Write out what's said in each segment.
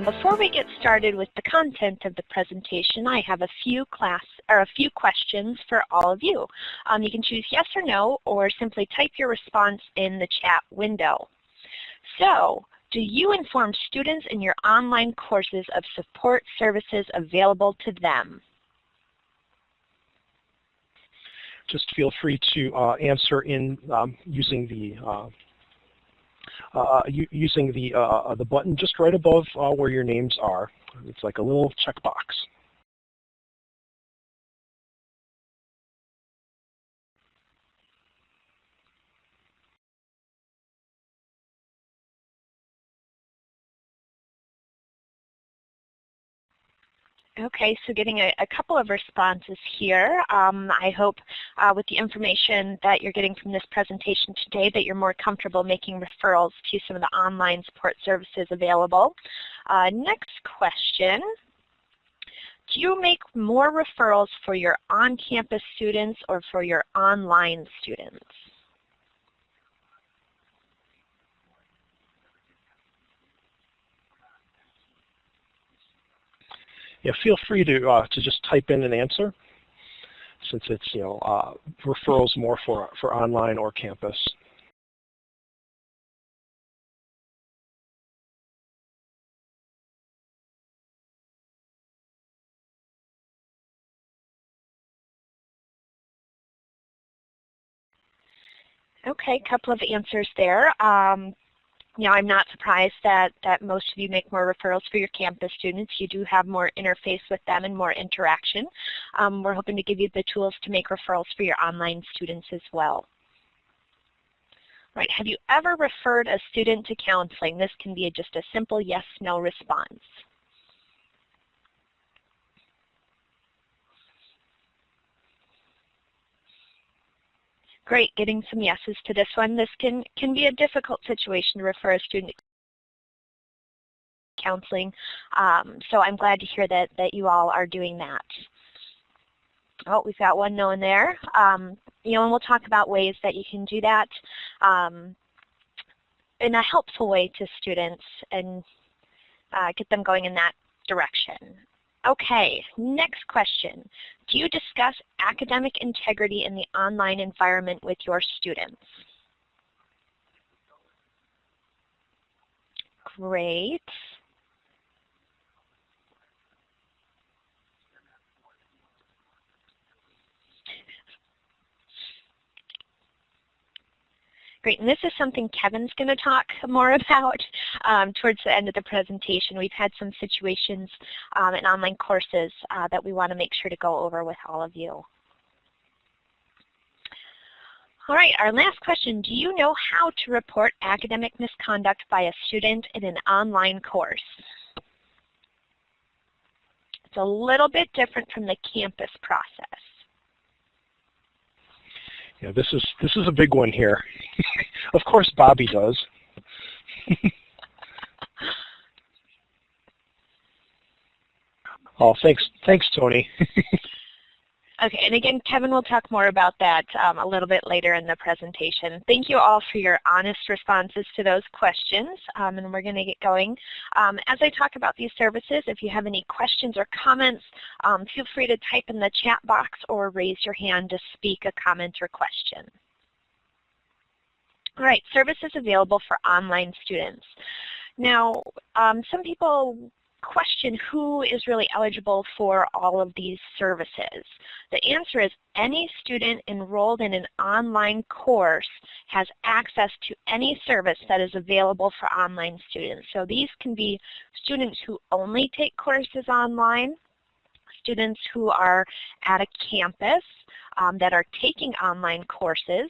Before we get started with the content of the presentation, I have a few questions for all of you. You can choose yes or no, or simply type your response in the chat window. So, do you inform students in your online courses of support services available to them? Just feel free to answer in using the button just right above where your names are. It's like a little checkbox. Okay, so getting a couple of responses here. I hope with the information that you're getting from this presentation today that you're more comfortable making referrals to some of the online support services available. Next question. Do you make more referrals for your on-campus students or for your online students? Yeah, feel free to just type in an answer, since it's referrals more for online or campus. Okay, a couple of answers there. I'm not surprised that most of you make more referrals for your campus students. You do have more interface with them and more interaction. We're hoping to give you the tools to make referrals for your online students as well. Right, have you ever referred a student to counseling? This can be just a simple yes/no response. Great, getting some yeses to this one. This can be a difficult situation to refer a student to counseling, so I'm glad to hear that you all are doing that. Oh, we've got one no in there. And we'll talk about ways that you can do that in a helpful way to students and get them going in that direction. Okay, next question. Do you discuss academic integrity in the online environment with your students? Great. Great, and this is something Kevin's going to talk more about towards the end of the presentation. We've had some situations in online courses that we want to make sure to go over with all of you. All right, our last question. Do you know how to report academic misconduct by a student in an online course? It's a little bit different from the campus process. Yeah, this is a big one here. Of course, Bobby does. Oh, thanks, Tony. Okay, and again, Kevin will talk more about that a little bit later in the presentation. Thank you all for your honest responses to those questions, and we're going to get going. As I talk about these services, if you have any questions or comments, feel free to type in the chat box or raise your hand to speak a comment or question. All right, services available for online students. Now, some people question who is really eligible for all of these services. The answer is any student enrolled in an online course has access to any service that is available for online students. So these can be students who only take courses online, students who are at a campus that are taking online courses,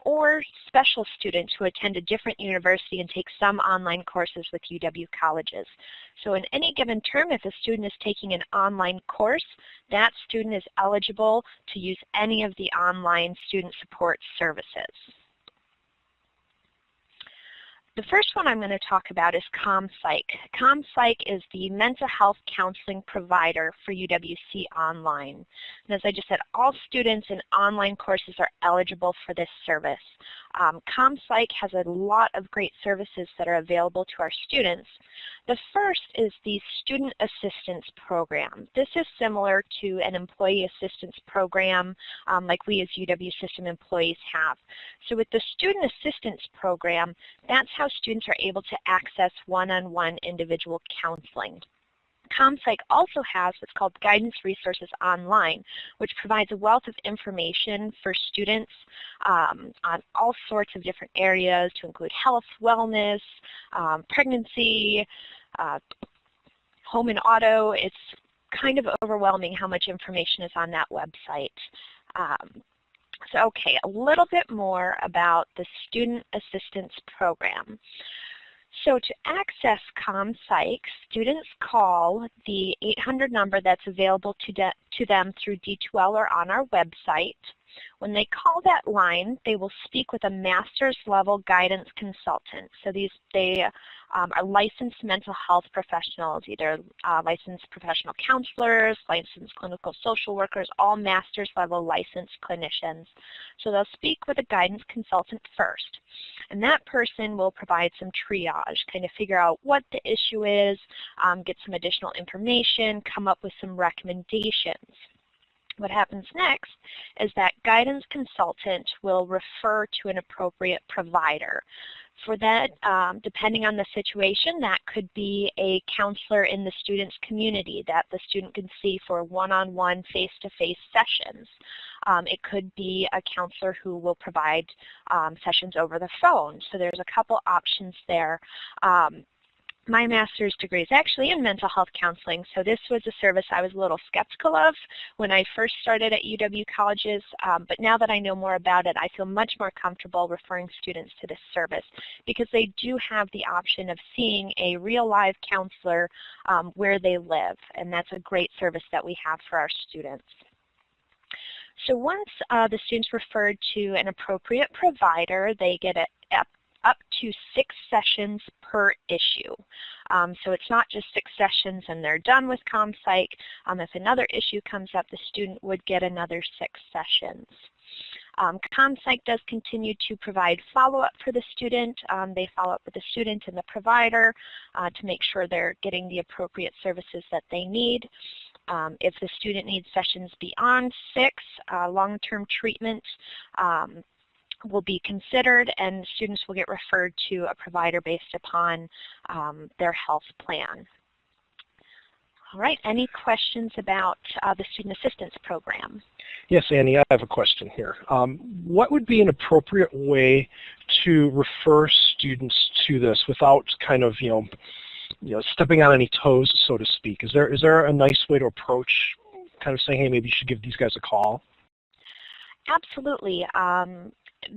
or special students who attend a different university and take some online courses with UW colleges. So in any given term, if a student is taking an online course, that student is eligible to use any of the online student support services. The first one I'm going to talk about is ComPsych. ComPsych is the mental health counseling provider for UWC Online. And as I just said, all students in online courses are eligible for this service. ComPsych has a lot of great services that are available to our students. The first is the Student Assistance Program. This is similar to an employee assistance program like we as UW system employees have. So with the Student Assistance Program, that's how students are able to access one-on-one individual counseling. ComPsych also has what's called Guidance Resources Online, which provides a wealth of information for students on all sorts of different areas to include health, wellness, pregnancy, home and auto. It's kind of overwhelming how much information is on that website. So okay, a little bit more about the Student Assistance Program. So to access ComPsych, students call the 800 number that's available to them through D2L or on our website. When they call that line, they will speak with a master's level guidance consultant. So they are licensed mental health professionals, either licensed professional counselors, licensed clinical social workers, all master's level licensed clinicians. So they'll speak with a guidance consultant first. And that person will provide some triage, kind of figure out what the issue is, get some additional information, come up with some recommendations. What happens next is that guidance consultant will refer to an appropriate provider. For that, depending on the situation, that could be a counselor in the student's community that the student can see for one-on-one, face-to-face sessions. It could be a counselor who will provide sessions over the phone. So there's a couple options there. My master's degree is actually in mental health counseling, so this was a service I was a little skeptical of when I first started at UW colleges, but now that I know more about it, I feel much more comfortable referring students to this service because they do have the option of seeing a real live counselor where they live, and that's a great service that we have for our students. So once the student's referred to an appropriate provider, they get up to 6 sessions per issue. So it's not just 6 sessions and they're done with ComPsych. If another issue comes up, the student would get another 6 sessions. ComPsych does continue to provide follow-up for the student. They follow up with the student and the provider to make sure they're getting the appropriate services that they need. If the student needs sessions beyond 6, long-term treatment will be considered, and students will get referred to a provider based upon their health plan. All right, any questions about the Student Assistance Program? Yes, Annie, I have a question here. What would be an appropriate way to refer students to this without kind of, stepping on any toes, so to speak? Is there a nice way to approach kind of saying, hey, maybe you should give these guys a call? Absolutely.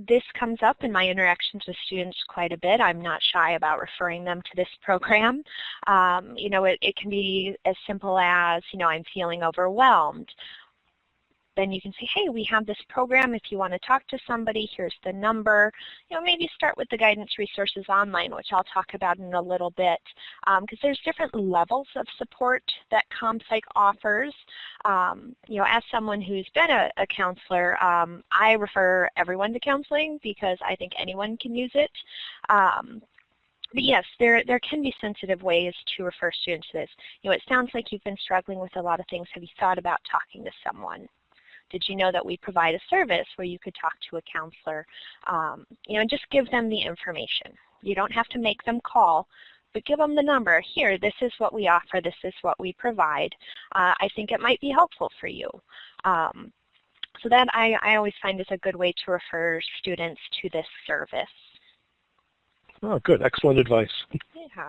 This comes up in my interactions with students quite a bit. I'm not shy about referring them to this program. It can be as simple as, I'm feeling overwhelmed. Then you can say, hey, we have this program. If you want to talk to somebody, here's the number. Maybe start with the Guidance Resources Online, which I'll talk about in a little bit, because there's different levels of support that ComPsych offers. As someone who's been a counselor, I refer everyone to counseling because I think anyone can use it. But yes, there can be sensitive ways to refer students to this. It sounds like you've been struggling with a lot of things. Have you thought about talking to someone? Did you know that we provide a service where you could talk to a counselor? And just give them the information. You don't have to make them call, but give them the number. Here, this is what we offer. This is what we provide. I think it might be helpful for you. So that I always find is a good way to refer students to this service. Oh, good. Excellent advice. Yeah.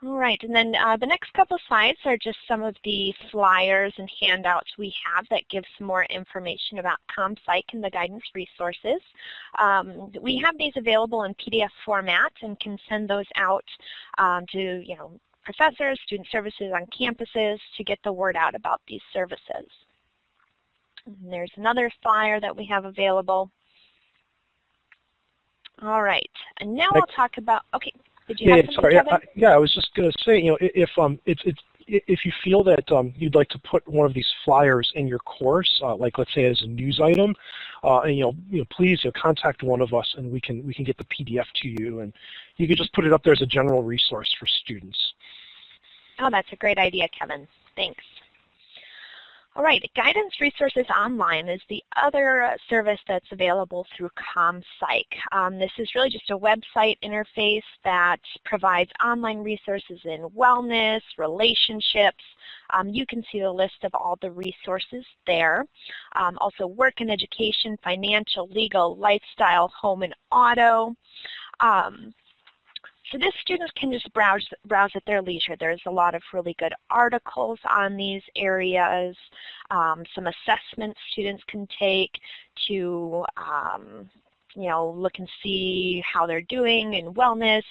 All right, and then the next couple slides are just some of the flyers and handouts we have that give some more information about ComPsych and the guidance resources. We have these available in PDF format and can send those out to professors, student services on campuses to get the word out about these services. And there's another flyer that we have available. All right, and now I'll talk about, okay. Did you have something, Kevin? I was just going to say, if if you feel that you'd like to put one of these flyers in your course, like let's say as a news item, and please contact one of us, and we can get the PDF to you, and you can just put it up there as a general resource for students. Oh, that's a great idea, Kevin. Thanks. All right, Guidance Resources Online is the other service that's available through ComPsych. This is really just a website interface that provides online resources in wellness, relationships. You can see the list of all the resources there. Also work and education, financial, legal, lifestyle, home and auto. So this students can just browse at their leisure. There's a lot of really good articles on these areas, some assessments students can take to look and see how they're doing in wellness,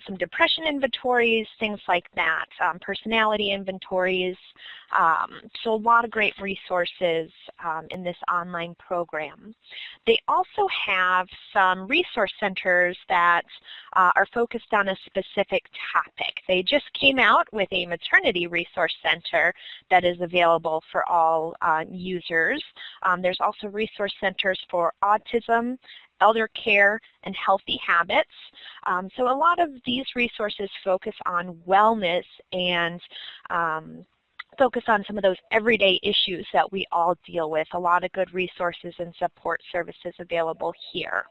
some depression inventories, things like that, personality inventories. So a lot of great resources in this online program. They also have some resource centers that are focused on a specific topic. They just came out with a maternity resource center that is available for all users. There's also resource centers for autism, elder care, and healthy habits. So a lot of these resources focus on wellness and focus on some of those everyday issues that we all deal with. A lot of good resources and support services available here.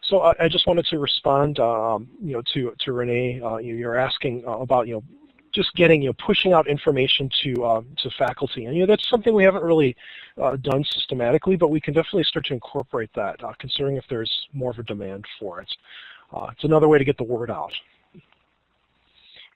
So I just wanted to respond, to Renee. You're asking about, just getting, pushing out information to faculty, and that's something we haven't really done systematically, but we can definitely start to incorporate that, considering if there's more of a demand for it. It's another way to get the word out.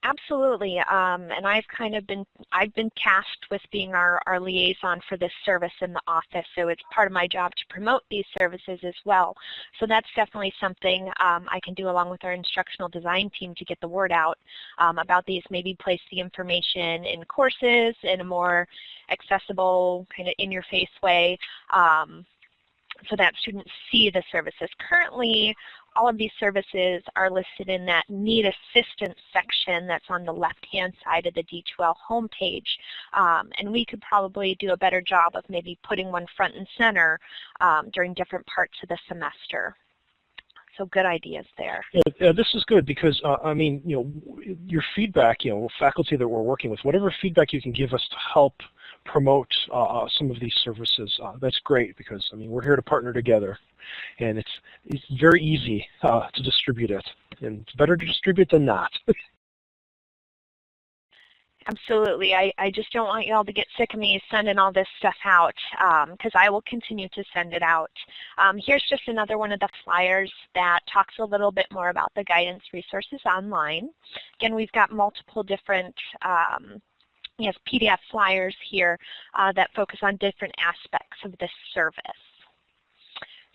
Absolutely, and I've been tasked with being our liaison for this service in the office, so it's part of my job to promote these services as well. So that's definitely something I can do along with our instructional design team to get the word out about these, maybe place the information in courses in a more accessible, kind of in-your-face way, so that students see the services. Currently, all of these services are listed in that Need Assistance section that's on the left-hand side of the D2L homepage, and we could probably do a better job of maybe putting one front and center during different parts of the semester. So good ideas there. Yeah, this is good because, your feedback, faculty that we're working with, whatever feedback you can give us to help promote some of these services, that's great because, we're here to partner together. And it's very easy to distribute it. And it's better to distribute than not. Absolutely. I just don't want you all to get sick of me sending all this stuff out because I will continue to send it out. Here's just another one of the flyers that talks a little bit more about the Guidance Resources Online. Again, we've got multiple different PDF flyers here that focus on different aspects of this service.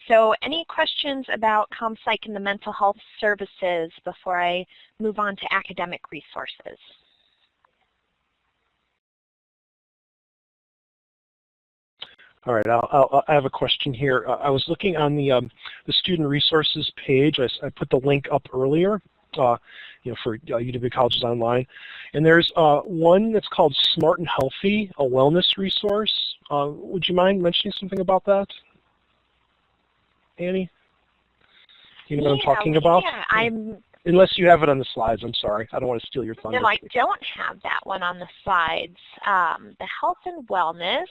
So any questions about ComPsych and the mental health services before I move on to academic resources? All right, I have a question here. I was looking on the student resources page. I put the link up earlier, for UW Colleges Online, and there's one that's called Smart and Healthy, a wellness resource. Would you mind mentioning something about that, Annie? You know what I'm talking about? Yeah, Unless you have it on the slides, I'm sorry. I don't want to steal your thunder. No, I don't have that one on the slides. The health and wellness,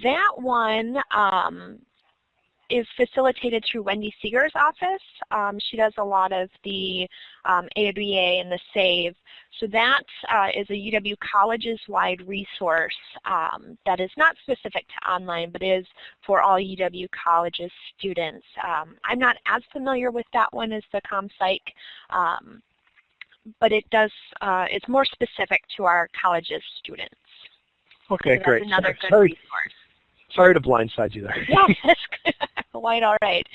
that one is facilitated through Wendy Seeger's office. She does a lot of the AWA and the SAVE. So that is a UW Colleges-wide resource that is not specific to online, but is for all UW Colleges students. I'm not as familiar with that one as the ComPsych, but it does, it's more specific to our colleges students. Okay, so great. Another good resource. Sorry to blindside you there. No, that's good. Quite all right.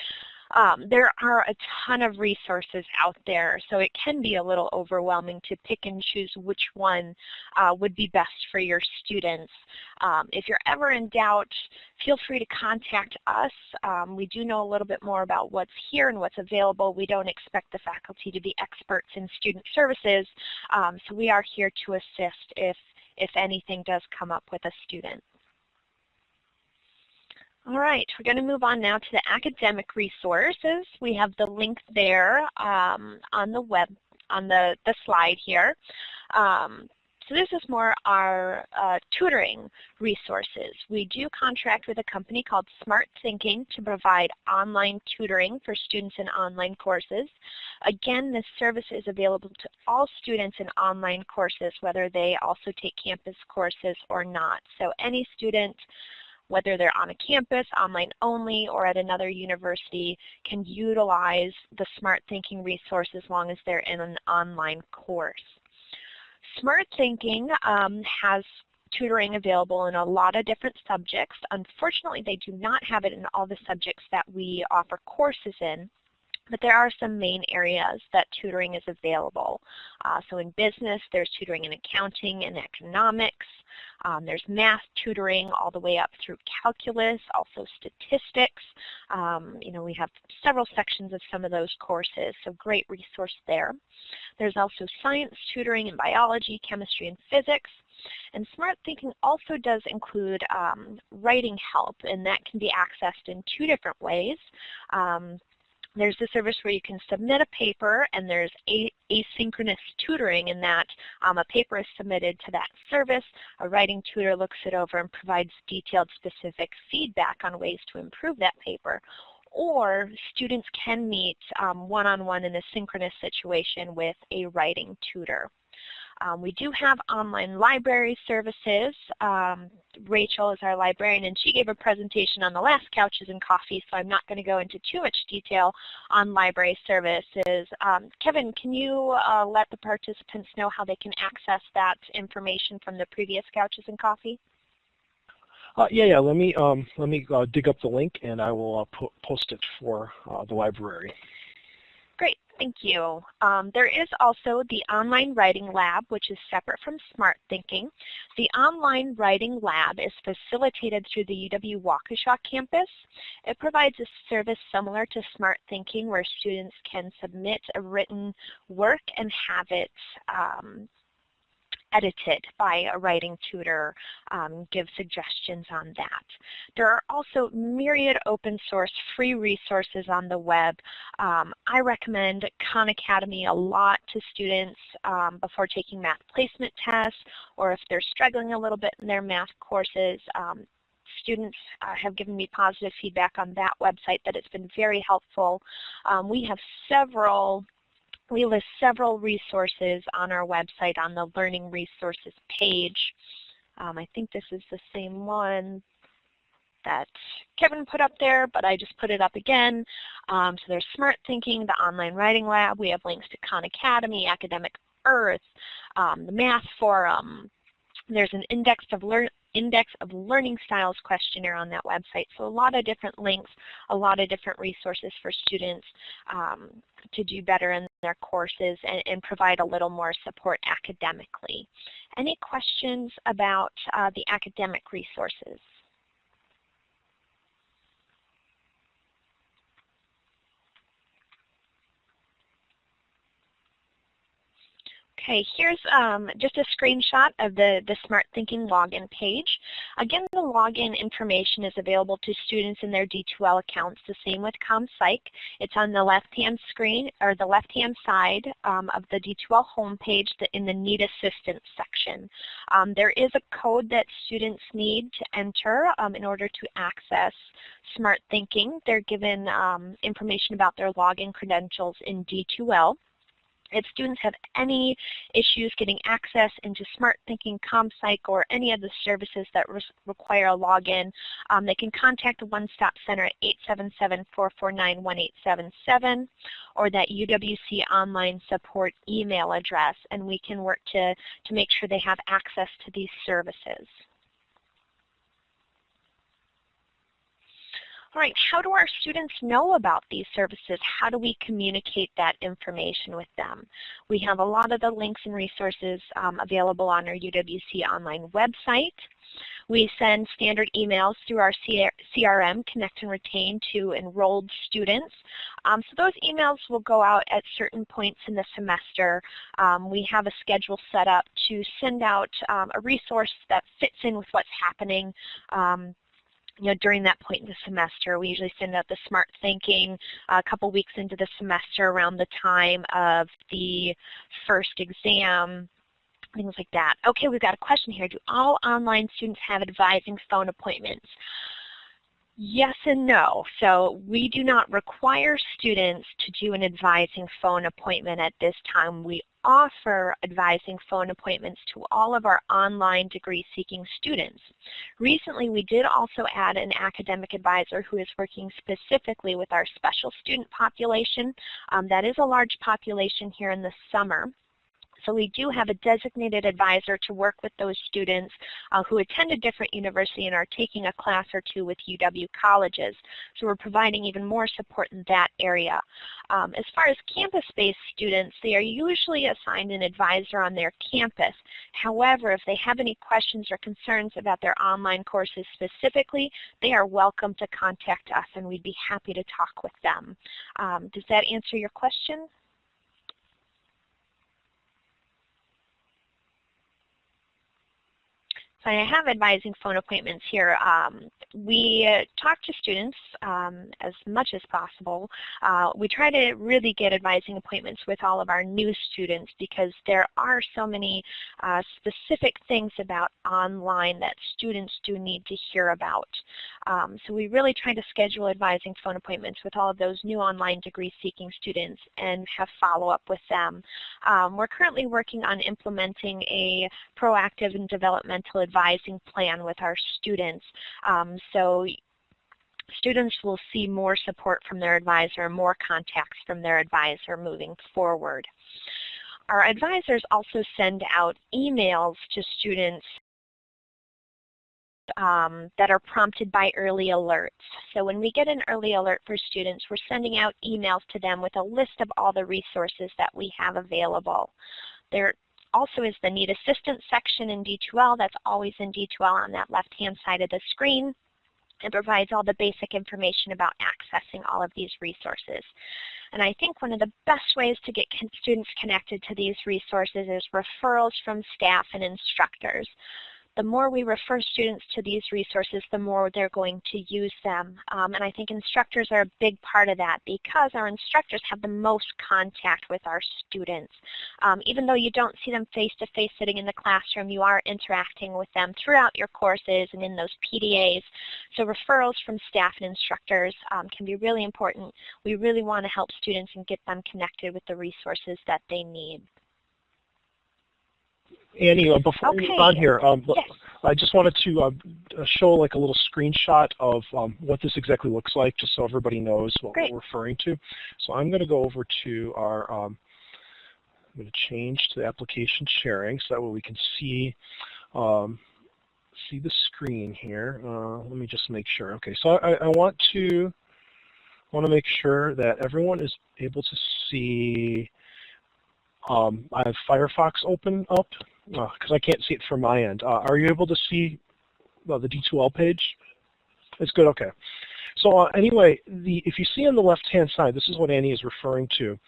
There are a ton of resources out there, so it can be a little overwhelming to pick and choose which one would be best for your students. If you're ever in doubt, feel free to contact us. We do know a little bit more about what's here and what's available. We don't expect the faculty to be experts in student services, so we are here to assist if anything does come up with a student. All right, we're going to move on now to the academic resources. We have the link there on the web, on the slide here. So this is more our tutoring resources. We do contract with a company called Smart Thinking to provide online tutoring for students in online courses. Again, this service is available to all students in online courses, whether they also take campus courses or not. So any student, whether they're on a campus, online only, or at another university, can utilize the Smart Thinking resource as long as they're in an online course. Smart Thinking has tutoring available in a lot of different subjects. Unfortunately, they do not have it in all the subjects that we offer courses in, but there are some main areas that tutoring is available. So in business, there's tutoring in accounting and economics. There's math tutoring all the way up through calculus, also statistics. We have several sections of some of those courses, so great resource there. There's also science tutoring in biology, chemistry, and physics. And Smart Thinking also does include writing help, and that can be accessed in two different ways. There's the service where you can submit a paper, and there's asynchronous tutoring in that a paper is submitted to that service. A writing tutor looks it over and provides detailed specific feedback on ways to improve that paper. Or students can meet one-on-one in a synchronous situation with a writing tutor. We do have online library services. Rachel is our librarian, and she gave a presentation on the last Couches and Coffee, so I'm not going to go into too much detail on library services. Kevin, can you let the participants know how they can access that information from the previous Couches and Coffee? Yeah. Let me dig up the link, and I will post it for the library. Great, thank you. There is also the Online Writing Lab, which is separate from Smart Thinking. The Online Writing Lab is facilitated through the UW-Waukesha campus. It provides a service similar to Smart Thinking, where students can submit a written work and have it edited by a writing tutor, give suggestions on that. There are also myriad open source free resources on the web. I recommend Khan Academy a lot to students before taking math placement tests, or if they're struggling a little bit in their math courses. Students have given me positive feedback on that website that it's been very helpful. We list several resources on our website on the Learning Resources page. I think this is the same one that Kevin put up there, but I just put it up again. So there's Smart Thinking, the Online Writing Lab. We have links to Khan Academy, Academic Earth, the Math Forum. There's an Index of Learning Styles questionnaire on that website. So a lot of different links, a lot of different resources for students to do better in their courses and provide a little more support academically. Any questions about the academic resources? Okay, here's just a screenshot of the Smart Thinking login page. Again, the login information is available to students in their D2L accounts, the same with ComPsych. It's on the left-hand screen, or the left-hand side of the D2L homepage in the Need Assistance section. There is a code that students need to enter in order to access Smart Thinking. They're given information about their login credentials in D2L. If students have any issues getting access into Smart Thinking, ComPsych, or any of the services that require a login, they can contact the One Stop Center at 877-449-1877 or that UWC Online Support email address, and we can work to make sure they have access to these services. All right, how do our students know about these services? How do we communicate that information with them? We have a lot of the links and resources available on our UWC online website. We send standard emails through our CRM, Connect and Retain, to enrolled students. So those emails will go out at certain points in the semester. We have a schedule set up to send out a resource that fits in with what's happening during that point in the semester. We usually send out the Smart Thinking a couple weeks into the semester around the time of the first exam, things like that. Okay, we've got a question here. Do all online students have advising phone appointments? Yes and no. So we do not require students to do an advising phone appointment at this time. We offer advising phone appointments to all of our online degree-seeking students. Recently, we did also add an academic advisor who is working specifically with our special student population. That is a large population here in the summer. So we do have a designated advisor to work with those students who attend a different university and are taking a class or two with UW colleges. So we're providing even more support in that area. As far as campus-based students, they are usually assigned an advisor on their campus. However, if they have any questions or concerns about their online courses specifically, they are welcome to contact us and we'd be happy to talk with them. Does that answer your question? So I have advising phone appointments here. We talk to students as much as possible. We try to really get advising appointments with all of our new students because there are so many specific things about online that students do need to hear about. So we really try to schedule advising phone appointments with all of those new online degree-seeking students and have follow-up with them. We're currently working on implementing a proactive and developmental advising plan with our students. So students will see more support from their advisor, more contacts from their advisor moving forward. Our advisors also send out emails to students that are prompted by early alerts. So when we get an early alert for students, we're sending out emails to them with a list of all the resources that we have available. There also is the Need Assistance section in D2L. That's always in D2L on that left-hand side of the screen. It provides all the basic information about accessing all of these resources. And I think one of the best ways to get students connected to these resources is referrals from staff and instructors. The more we refer students to these resources, the more they're going to use them. And I think instructors are a big part of that because our instructors have the most contact with our students. Even though you don't see them face-to-face sitting in the classroom, you are interacting with them throughout your courses and in those PDAs. So referrals from staff and instructors can be really important. We really want to help students and get them connected with the resources that they need. Annie, before we move on here, yes. I just wanted to show like a little screenshot of what this exactly looks like, just so everybody knows what we're referring to. So I'm going to go over to our, I'm going to change to application sharing so that way we can see the screen here. Let me just make sure. Okay, so I want to make sure that everyone is able to see. I have Firefox open up because I can't see it from my end. Are you able to see the D2L page? It's good, okay. So anyway, if you see on the left-hand side, this is what Annie is referring to,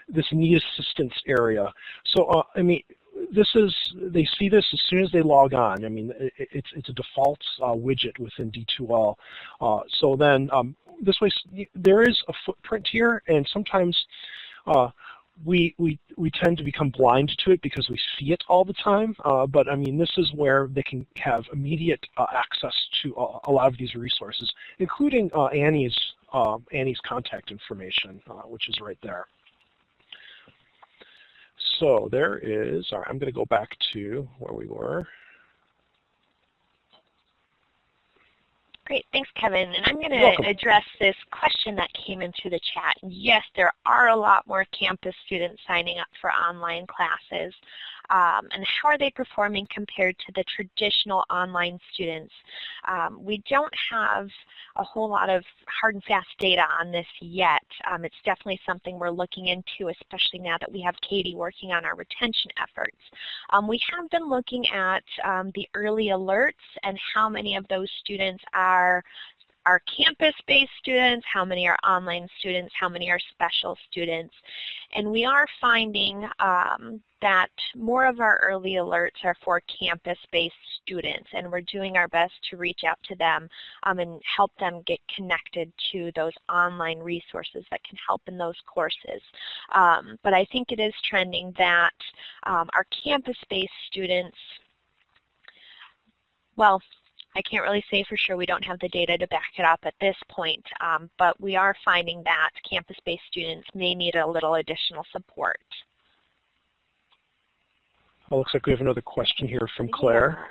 this Need Assistance area. So I mean, they see this as soon as they log on. I mean, it's a default widget within D2L. So then this way, there is a footprint here, and sometimes we tend to become blind to it because we see it all the time, but I mean this is where they can have immediate access to a lot of these resources, including Annie's contact information, which is right there. So there is, all right, I'm going to go back to where we were. Great, thanks Kevin. And I'm going to address this question that came in through the chat. Yes, there are a lot more campus students signing up for online classes. and how are they performing compared to the traditional online students. We don't have a whole lot of hard and fast data on this yet. It's definitely something we're looking into, especially now that we have Katie working on our retention efforts. We have been looking at the early alerts and how many of those students are campus-based students, how many are online students, how many are special students. And we are finding that more of our early alerts are for campus-based students, and we're doing our best to reach out to them and help them get connected to those online resources that can help in those courses. But I think it is trending that our campus-based students, well, I can't really say for sure. We don't have the data to back it up at this point, but we are finding that campus-based students may need a little additional support. Well, looks like we have another question here from Claire.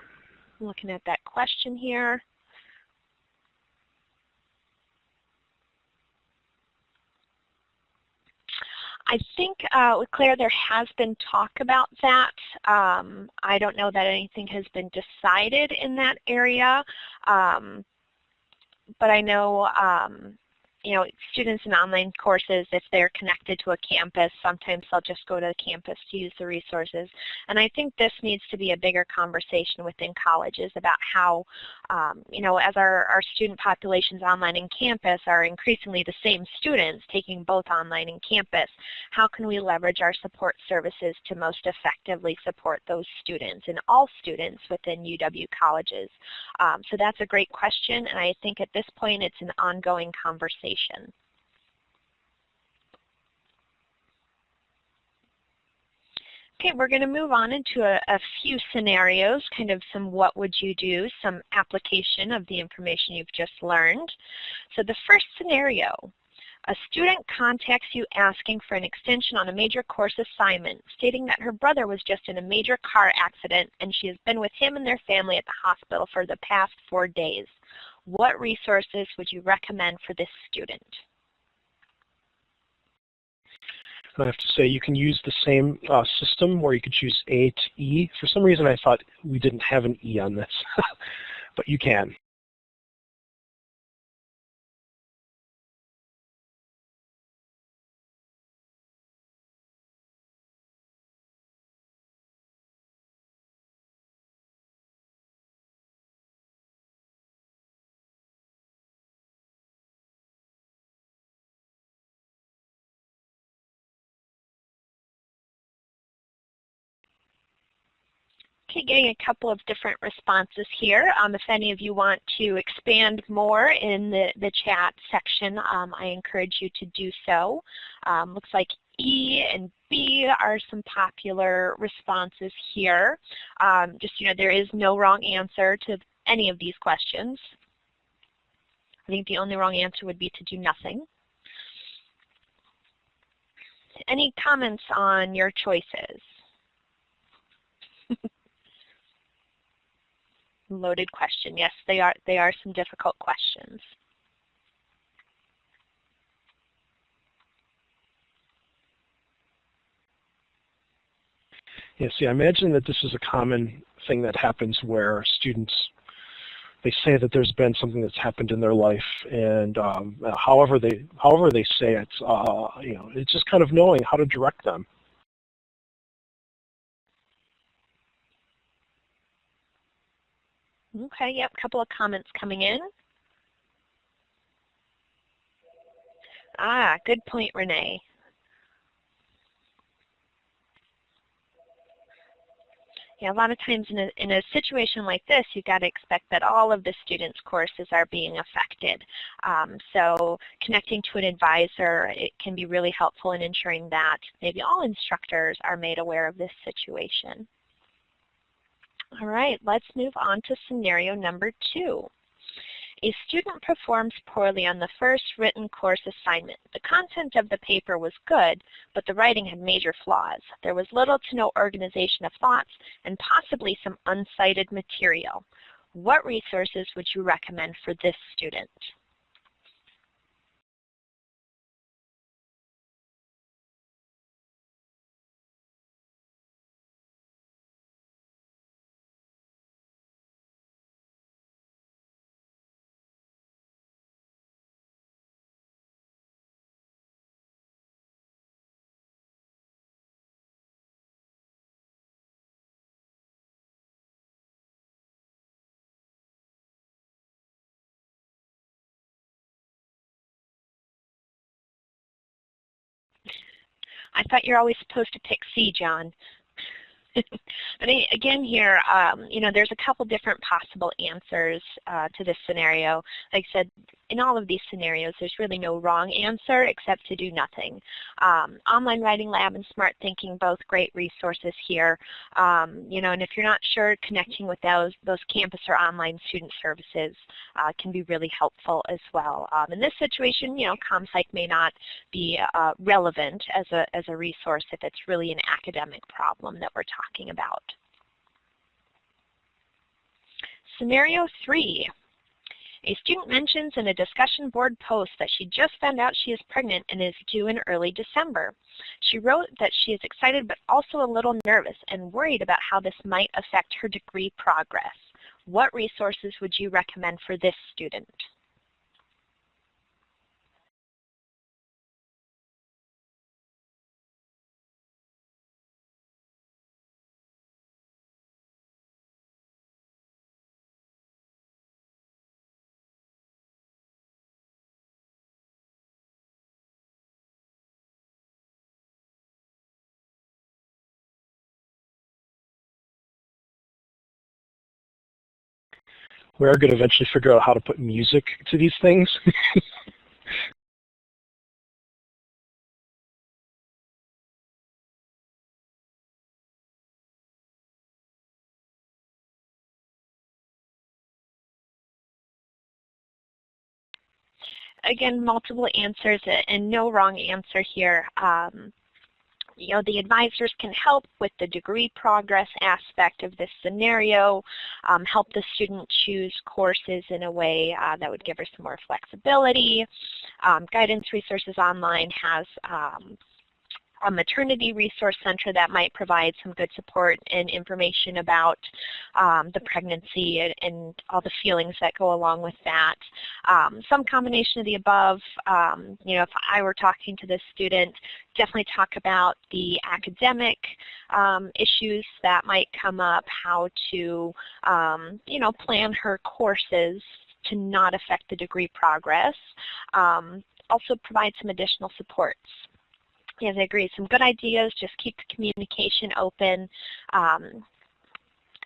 Yeah. Looking at that question here. I think, with Claire, there has been talk about that. I don't know that anything has been decided in that area, but I know, students in online courses, if they're connected to a campus, sometimes they'll just go to the campus to use the resources. And I think this needs to be a bigger conversation within colleges about how, as our student populations online and campus are increasingly the same students taking both online and campus, how can we leverage our support services to most effectively support those students and all students within UW colleges? So that's a great question, and I think at this point it's an ongoing conversation. Okay, we're going to move on into a few scenarios, kind of some what would you do, some application of the information you've just learned. So the first scenario, a student contacts you asking for an extension on a major course assignment, stating that her brother was just in a major car accident and she has been with him and their family at the hospital for the past 4 days. What resources would you recommend for this student? I have to say you can use the same system where you could choose A to E. For some reason I thought we didn't have an E on this, but you can. Okay, getting a couple of different responses here. If any of you want to expand more in the chat section, I encourage you to do so. Looks like E and B are some popular responses here. There is no wrong answer to any of these questions. I think the only wrong answer would be to do nothing. Any comments on your choices? Loaded question. Yes, they are some difficult questions. Yeah, see, I imagine that this is a common thing that happens where students, they say that there's been something that's happened in their life, and however they say it, it's just kind of knowing how to direct them. Okay, yep, a couple of comments coming in. Good point, Renee. Yeah, a lot of times in a situation like this, you've got to expect that all of the students' courses are being affected. So connecting to an advisor, it can be really helpful in ensuring that maybe all instructors are made aware of this situation. All right, let's move on to scenario number 2. A student performs poorly on the first written course assignment. The content of the paper was good, but the writing had major flaws. There was little to no organization of thoughts and possibly some uncited material. What resources would you recommend for this student? I thought you're always supposed to pick C, John. But again here, there's a couple different possible answers to this scenario. Like I said, in all of these scenarios, there's really no wrong answer except to do nothing. Online Writing Lab and Smart Thinking, both great resources here. And if you're not sure, connecting with those campus or online student services can be really helpful as well. In this situation, ComPsych may not be relevant as a resource if it's really an academic problem that we're talking about. Scenario 3. A student mentions in a discussion board post that she just found out she is pregnant and is due in early December. She wrote that she is excited but also a little nervous and worried about how this might affect her degree progress. What resources would you recommend for this student? We are going to eventually figure out how to put music to these things. Again, multiple answers and no wrong answer here. The advisors can help with the degree progress aspect of this scenario, help the student choose courses in a way that would give her some more flexibility. Guidance Resources Online has a maternity resource center that might provide some good support and information about the pregnancy and all the feelings that go along with that. Some combination of the above. If I were talking to this student, definitely talk about the academic issues that might come up, how to plan her courses to not affect the degree progress. Also provide some additional supports. Yes, I agree. Some good ideas. Just keep the communication open.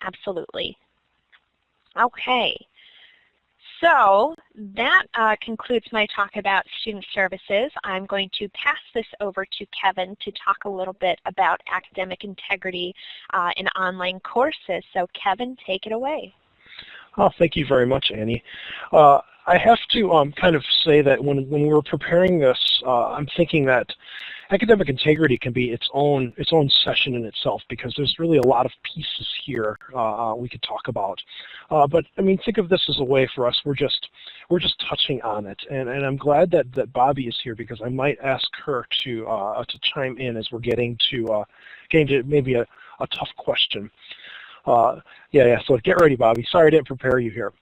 Absolutely. Okay. So that concludes my talk about student services. I'm going to pass this over to Kevin to talk a little bit about academic integrity in online courses. So Kevin, take it away. Oh, thank you very much, Annie. I have to kind of say that when we were preparing this, I'm thinking that academic integrity can be its own session in itself, because there's really a lot of pieces here we could talk about. But I mean, think of this as a way for us. We're just touching on it, and I'm glad that Bobby is here, because I might ask her to chime in as we're getting to maybe a tough question. So get ready, Bobby. Sorry I didn't prepare you here.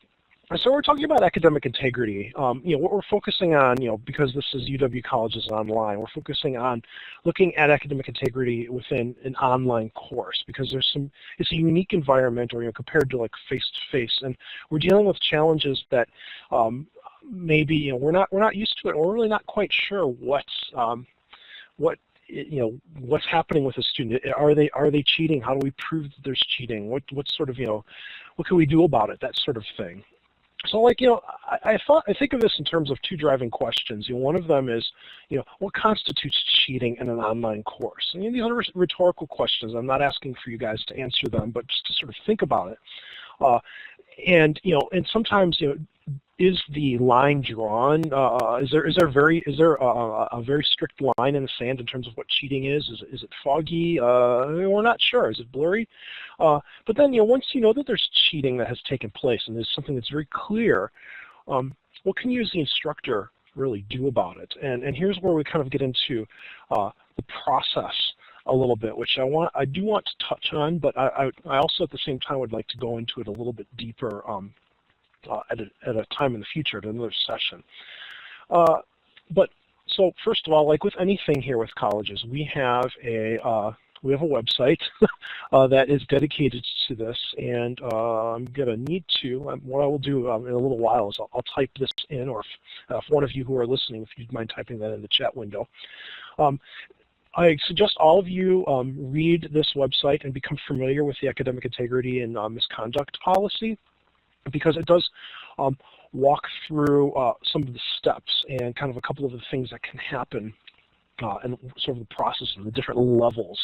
So we're talking about academic integrity. What we're focusing on, because this is UW Colleges Online, we're focusing on looking at academic integrity within an online course, because it's a unique environment, or compared to like face-to-face, and we're dealing with challenges that maybe we're not used to it, or we're really not quite sure what's happening with a student. Are they cheating? How do we prove that there's cheating? What sort of what can we do about it? That sort of thing. So I think of this in terms of two driving questions. One of them is, what constitutes cheating in an online course? And these are rhetorical questions. I'm not asking for you guys to answer them, but just to sort of think about it. And sometimes, is the line drawn? Is there a very strict line in the sand in terms of what cheating is? Is it foggy? We're not sure. Is it blurry? But then once you know that there's cheating that has taken place and there's something that's very clear, what can you as the instructor really do about it? And here's where we kind of get into the process a little bit, which I do want to touch on, but I also at the same time would like to go into it a little bit deeper at a time in the future, at another session. But so first of all, like with anything here with colleges, we have a website that is dedicated to this, and I'm going to need to, what I will do in a little while is I'll type this in, or if one of you who are listening, if you'd mind typing that in the chat window. I suggest all of you read this website and become familiar with the academic integrity and misconduct policy, because it does walk through some of the steps and kind of a couple of the things that can happen and sort of the process and the different levels.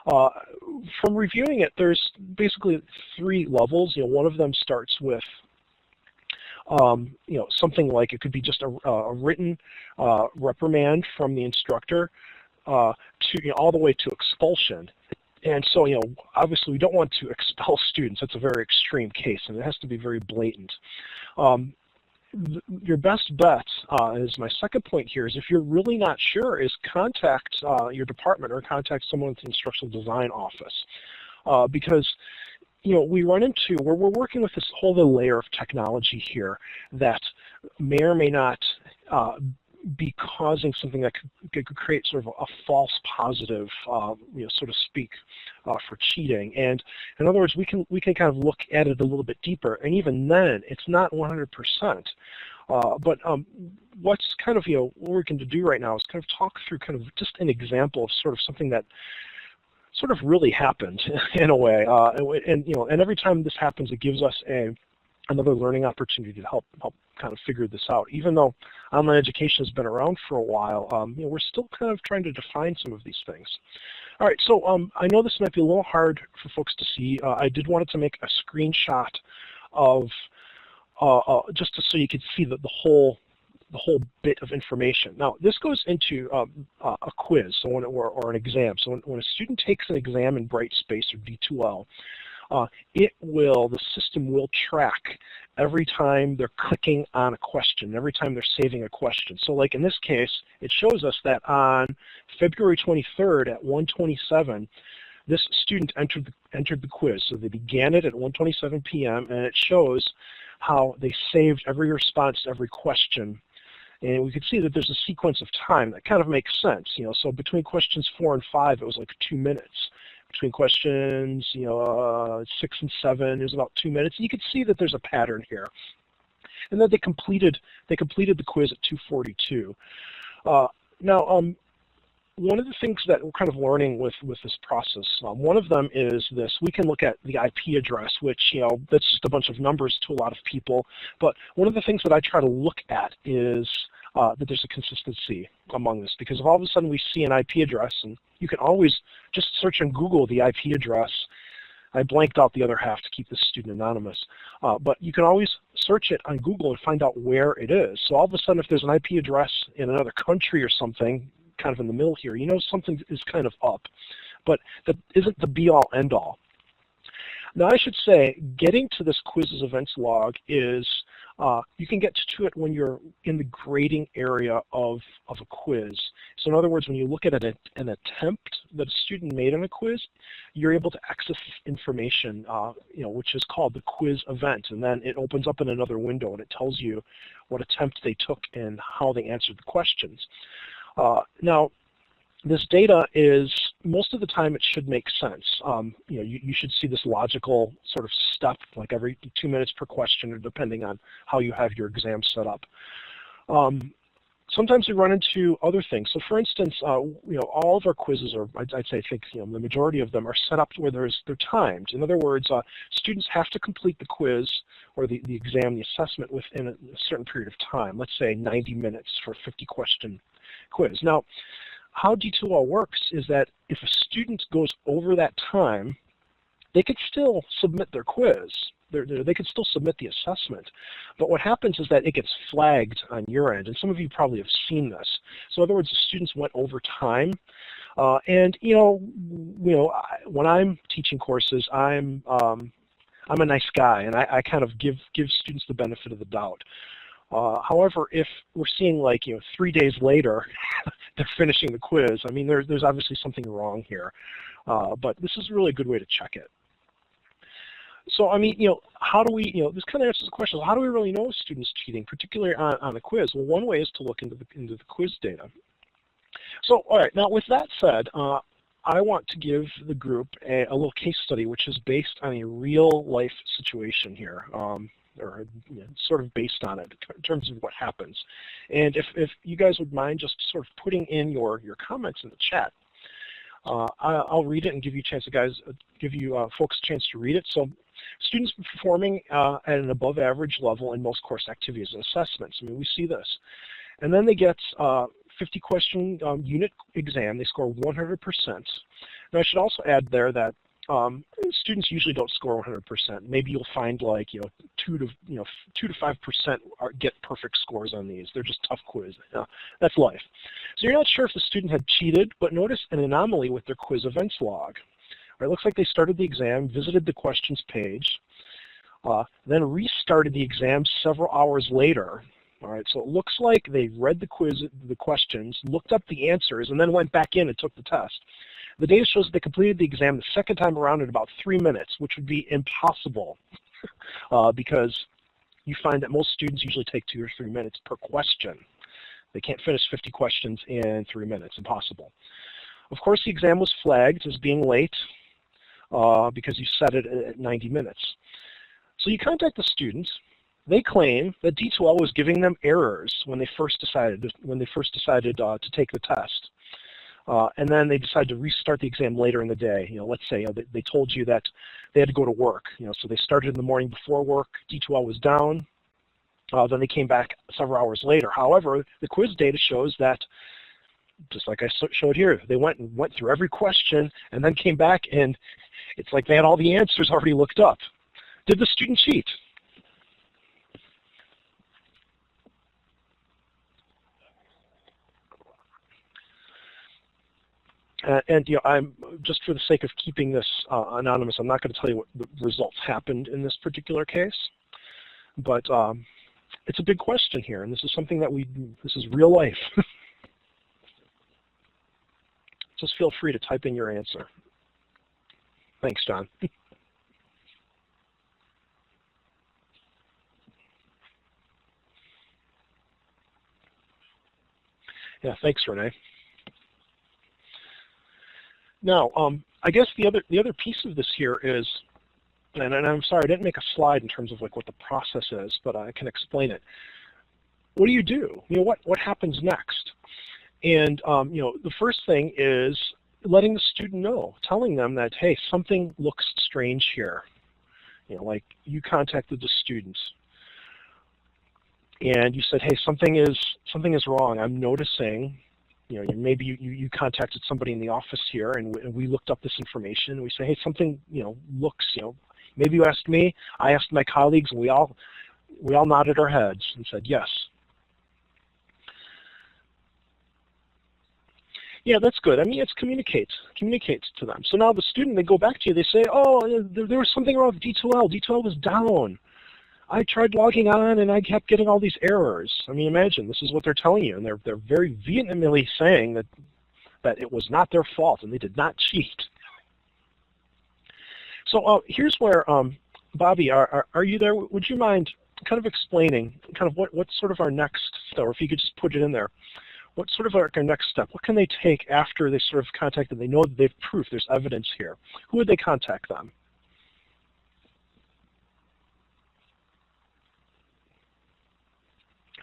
From reviewing it, there's basically 3 levels. One of them starts with something like, it could be just a written reprimand from the instructor to all the way to expulsion. And so, obviously we don't want to expel students. That's a very extreme case, and it has to be very blatant. Your best bet, is my second point here, is if you're really not sure, is contact your department or contact someone at the instructional design office. Because we run into, we're working with this whole other layer of technology here that may or may not be causing something that could create sort of a false positive, so to speak, for cheating. And in other words, we can kind of look at it a little bit deeper, and even then, it's not 100%. But what's kind of what we're going to do right now is kind of talk through kind of just an example of sort of something that sort of really happened in a way, and every time this happens, it gives us another learning opportunity to help kind of figure this out. Even though online education has been around for a while, we're still kind of trying to define some of these things. All right, so I know this might be a little hard for folks to see. I did want to make a screenshot of just so you could see the whole bit of information. Now, this goes into a quiz, so or an exam. So when a student takes an exam in Brightspace or D2L, the system will track every time they're clicking on a question, every time they're saving a question. So like in this case, it shows us that on February 23rd at 1:27, this student entered the quiz. So they began it at 1:27 p.m. and it shows how they saved every response to every question. And we could see that there's a sequence of time that kind of makes sense. So between questions 4 and 5, it was like 2 minutes. Between questions 6 and 7, it was about 2 minutes. And you could see that there's a pattern here. And then they completed the quiz at 2:42. Now, one of the things that we're kind of learning with this process, one of them is this: we can look at the IP address, which that's just a bunch of numbers to a lot of people. But one of the things that I try to look at is that there's a consistency among this, because if all of a sudden we see an IP address, and you can always just search on Google the IP address. I blanked out the other half to keep this student anonymous. But you can always search it on Google and find out where it is. So all of a sudden, if there's an IP address in another country or something, kind of in the middle here, something is kind of up. But that isn't the be-all, end-all. Now, I should say, getting to this quizzes events log is, you can get to it when you're in the grading area of a quiz. So in other words, when you look at an attempt that a student made on a quiz, you're able to access this information, which is called the quiz event. And then it opens up in another window and it tells you what attempt they took and how they answered the questions. Now, this data is, most of the time it should make sense. You should see this logical sort of step, like every 2 minutes per question, or depending on how you have your exam set up. Sometimes we run into other things. So for instance, all of our quizzes, or I'd say, I think the majority of them are set up to where they're timed. In other words, students have to complete the quiz or the exam, the assessment, within a certain period of time. Let's say 90 minutes for a 50-question quiz. Now, how D2L works is that if a student goes over that time, they could still submit their quiz. They could still submit the assessment. But what happens is that it gets flagged on your end, and some of you probably have seen this. So in other words, the students went over time. And when I'm teaching courses, I'm a nice guy, and I kind of give students the benefit of the doubt. However, if we're seeing 3 days later, they're finishing the quiz, I mean, there's obviously something wrong here. But this is a really good way to check it. So, I mean, how do we, this kind of answers the question, how do we really know a student's cheating, particularly on a quiz? Well, one way is to look into the quiz data. So, all right, now with that said, I want to give the group a little case study, which is based on a real-life situation here. Or sort of based on it in terms of what happens. And if you guys would mind just sort of putting in your comments in the chat. I'll read it and give you a chance, give you folks a chance to read it. So, students performing at an above average level in most course activities and assessments. I mean, we see this. And then they get 50 question unit exam. They score 100%. Now I should also add there that students usually don't score 100%. Maybe you'll find like 2 to 5% get perfect scores on these. They're just tough quiz. That's life. So you're not sure if the student had cheated, but notice an anomaly with their quiz events log. It looks like they started the exam, visited the questions page, then restarted the exam several hours later. All right, so it looks like they read the questions, looked up the answers, and then went back in and took the test. The data shows that they completed the exam the second time around in about 3 minutes, which would be impossible because you find that most students usually take 2 or 3 minutes per question. They can't finish 50 questions in 3 minutes, impossible. Of course, the exam was flagged as being late because you set it at 90 minutes. So you contact the students. They claim that D2L was giving them errors when they first decided to take the test. And then they decided to restart the exam later in the day. Let's say they told you that they had to go to work. So they started in the morning before work. D2L was down. Then they came back several hours later. However, the quiz data shows that, just like I showed here, they went through every question and then came back, and it's like they had all the answers already looked up. Did the student cheat? And I'm just for the sake of keeping this anonymous, I'm not going to tell you what the results happened in this particular case, but it's a big question here, and this is something that this is real life. Just feel free to type in your answer. Thanks, John. Yeah, thanks, Renee. Now, I guess the other piece of this here is, and I'm sorry, I didn't make a slide in terms of like what the process is, but I can explain it. What do you do? What happens next? And the first thing is letting the student know, telling them that, hey, something looks strange here. Like you contacted the students, and you said, hey, something is wrong. I'm noticing. Maybe you contacted somebody in the office here, and we looked up this information. And we say, hey, something looks. Maybe you asked me. I asked my colleagues, and we all nodded our heads and said yes. Yeah, that's good. I mean, it communicates to them. So now the student, they go back to you. They say, oh, there was something wrong with D2L. D2L was down. I tried logging on and I kept getting all these errors. I mean, imagine, this is what they're telling you, and they're very vehemently saying that it was not their fault and they did not cheat. So here's where, Bobby, are you there? Would you mind kind of explaining kind of what's sort of our next step, or if you could just put it in there, what's sort of our next step? What can they take after they sort of contact them? They know that they've proof, there's evidence here. Who would they contact them?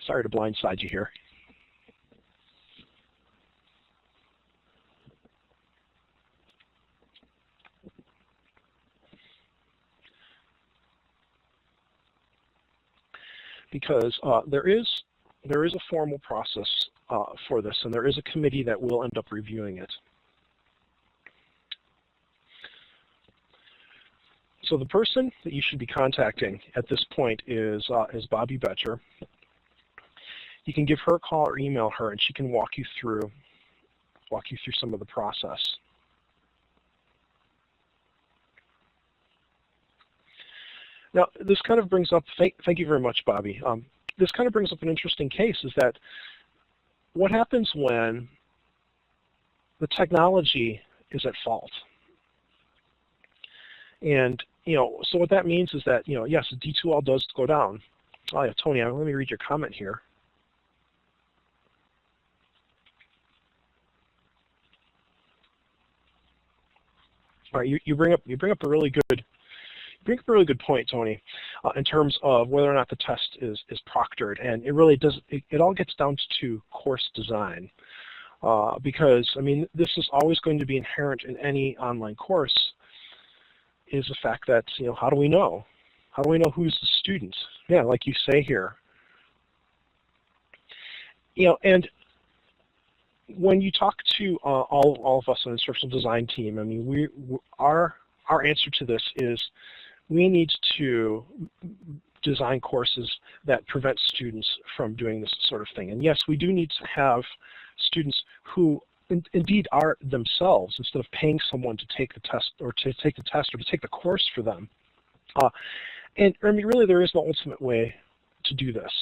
Sorry to blindside you here. Because there is a formal process for this, and there is a committee that will end up reviewing it. So the person that you should be contacting at this point is Bobby Betcher. You can give her a call or email her, and she can walk you through some of the process. Now, this kind of brings up, thank you very much, Bobby. This kind of brings up an interesting case, is that what happens when the technology is at fault? And, so what that means is that, yes, D2L does go down. Oh yeah, Tony, let me read your comment here. All right, you bring up a really good point, Tony, in terms of whether or not the test is proctored, and it really does. It all gets down to course design. because, I mean, this is always going to be inherent in any online course, is the fact that, you know, how do we know? How do we know who's the student? Yeah, like you say here. You know, and when you talk to all of us on the instructional design team, I mean, our answer to this is we need to design courses that prevent students from doing this sort of thing. And yes, we do need to have students who indeed are themselves, instead of paying someone to take the test or to take the course for them. And I mean, really, there is no ultimate way to do this.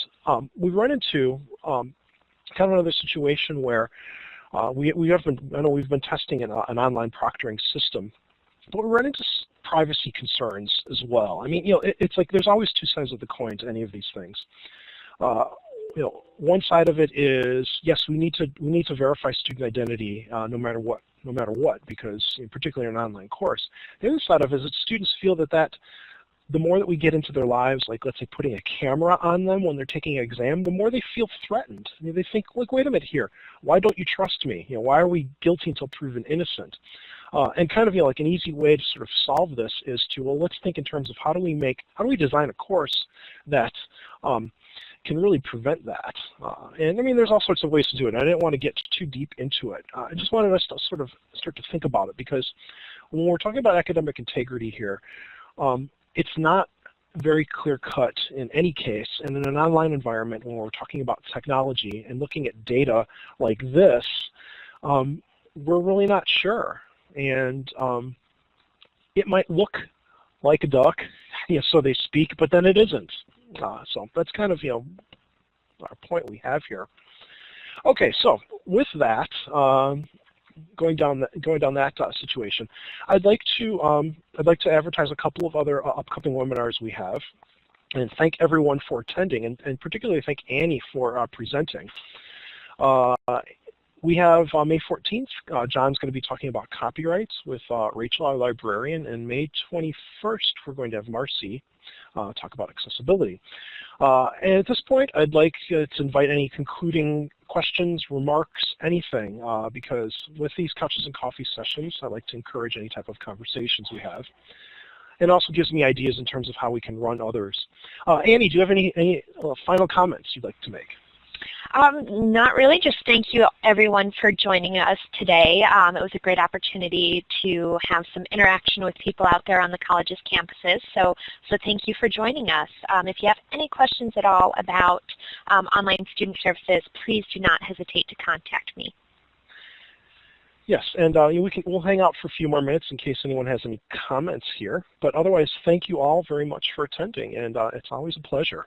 We run into kind of another situation where we've been testing an online proctoring system, but we run into privacy concerns as well. I mean, you know, it's like there's always two sides of the coin to any of these things. You know, one side of it is, yes, we need to verify student identity no matter what, because, you know, particularly in an online course. The other side of it is that students feel that the more that we get into their lives, like let's say putting a camera on them when they're taking an exam, the more they feel threatened. I mean, they think, like, wait a minute here, why don't you trust me? You know, why are we guilty until proven innocent? And kind of, you know, like an easy way to sort of solve this is to, well, let's think in terms of how do we design a course that can really prevent that. And I mean, there's all sorts of ways to do it. I didn't want to get too deep into it. I just wanted us to sort of start to think about it, because when we're talking about academic integrity here, it's not very clear-cut in any case, and in an online environment when we're talking about technology and looking at data like this, we're really not sure. And it might look like a duck, you know, so they speak, but then it isn't. So that's kind of, you know, our point we have here. Okay, so with that, going down that situation, I'd like to advertise a couple of other upcoming webinars we have, and thank everyone for attending, and particularly thank Annie for presenting. We have May 14th, John's going to be talking about copyrights with Rachel, our librarian, and May 21st, we're going to have Marcy talk about accessibility. And at this point, I'd like to invite any concluding questions, remarks, anything, because with these Couches and Coffee sessions, I like to encourage any type of conversations we have. It also gives me ideas in terms of how we can run others. Annie, do you have any final comments you'd like to make? Not really, just thank you everyone for joining us today. It was a great opportunity to have some interaction with people out there on the college's campuses, so thank you for joining us. If you have any questions at all about online student services, please do not hesitate to contact me. Yes, and we'll hang out for a few more minutes in case anyone has any comments here, but otherwise thank you all very much for attending, and it's always a pleasure.